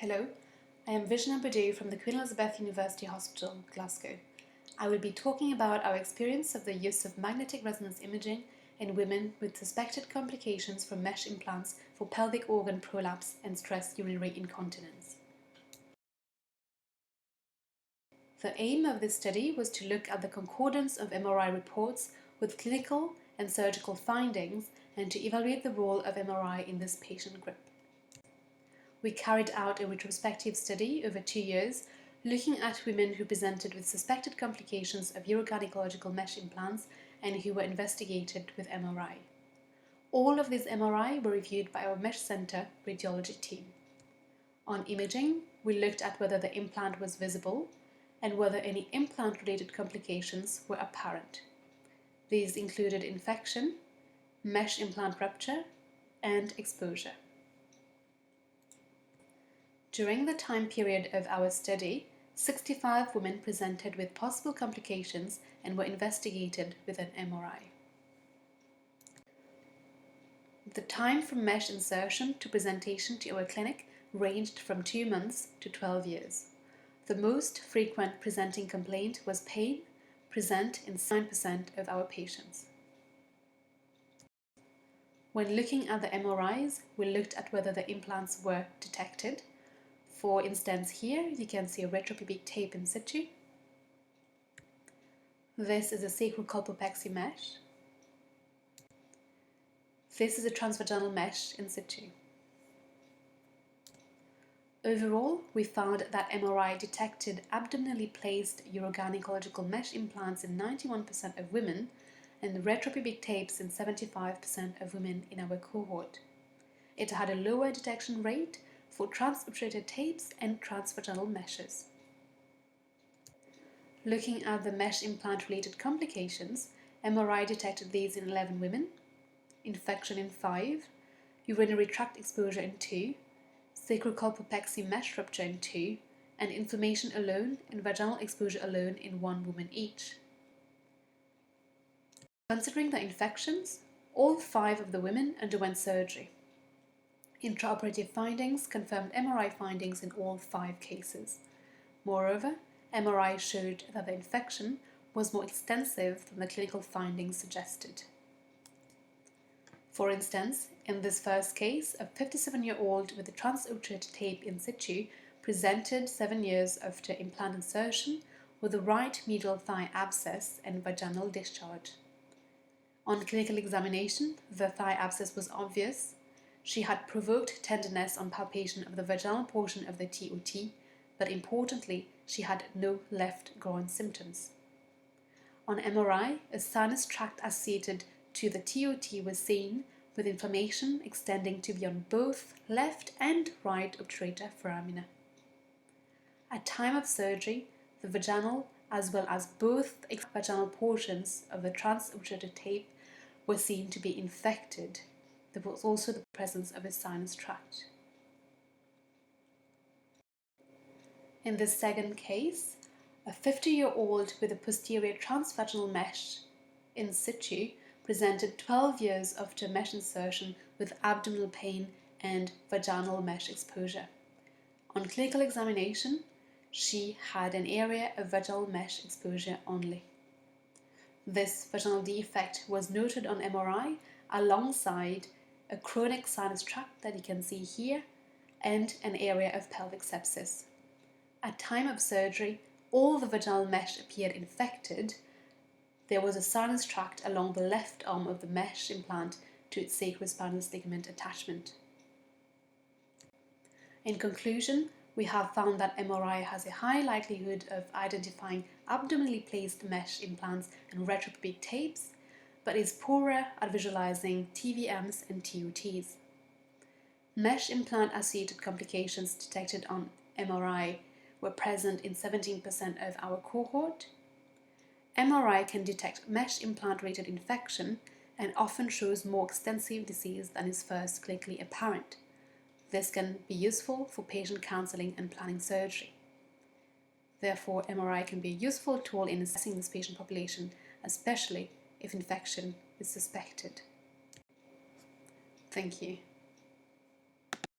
Hello, I am Vishna Boodhoo from the Queen Elizabeth University Hospital, Glasgow. I will be talking about our experience of the use of magnetic resonance imaging in women with suspected complications from mesh implants for pelvic organ prolapse and stress urinary incontinence. The aim of this study was to look at the concordance of MRI reports with clinical and surgical findings and to evaluate the role of MRI in this patient group. We carried out a retrospective study over 2 years, looking at women who presented with suspected complications of urogynaecological mesh implants and who were investigated with MRI. All of these MRI were reviewed by our mesh center radiology team. On imaging, we looked at whether the implant was visible and whether any implant-related complications were apparent. These included infection, mesh implant rupture, and exposure. During the time period of our study, 65 women presented with possible complications and were investigated with an MRI. The time from mesh insertion to presentation to our clinic ranged from 2 months to 12 years. The most frequent presenting complaint was pain, present in 9% of our patients. When looking at the MRIs, we looked at whether the implants were detected. For instance, here you can see a retropubic tape in situ. This is a sacrocolpopexy mesh. This is a transvaginal mesh in situ. Overall, we found that MRI detected abdominally placed urogynecological mesh implants in 91% of women and retropubic tapes in 75% of women in our cohort. It had a lower detection rate for transobturator tapes and transvaginal meshes. Looking at the mesh implant-related complications, MRI detected these in 11 women, infection in 5, urinary tract exposure in 2, sacrocolpopexy mesh rupture in 2, and inflammation alone and vaginal exposure alone in 1 woman each. Considering the infections, all 5 of the women underwent surgery. Intraoperative findings confirmed MRI findings in all 5 cases. Moreover, MRI showed that the infection was more extensive than the clinical findings suggested. For instance, in this first case, a 57-year-old with a transobturator tape in situ presented 7 years after implant insertion with a right medial thigh abscess and vaginal discharge. On clinical examination, the thigh abscess was obvious. She had provoked tenderness on palpation of the vaginal portion of the TOT, but importantly, she had no left groin symptoms. On MRI, a sinus tract associated to the TOT was seen, with inflammation extending to beyond both left and right obturator foramina. At time of surgery, the vaginal as well as both vaginal portions of the transobturator tape were seen to be infected. There was also the presence of a sinus tract. In this second case, a 50-year-old with a posterior transvaginal mesh in situ presented 12 years after mesh insertion with abdominal pain and vaginal mesh exposure. On clinical examination, she had an area of vaginal mesh exposure only. This vaginal defect was noted on MRI alongside a chronic sinus tract that you can see here and an area of pelvic sepsis. At time of surgery, all the vaginal mesh appeared infected. There was a sinus tract along the left arm of the mesh implant to its sacrospinous ligament attachment. In conclusion, we have found that MRI has a high likelihood of identifying abdominally placed mesh implants and retropubic tapes, but is poorer at visualizing TVMs and TOTs. Mesh implant-associated complications detected on MRI were present in 17% of our cohort. MRI can detect mesh implant-related infection and often shows more extensive disease than is first clinically apparent. This can be useful for patient counseling and planning surgery. Therefore, MRI can be a useful tool in assessing this patient population, especially if infection is suspected. Thank you.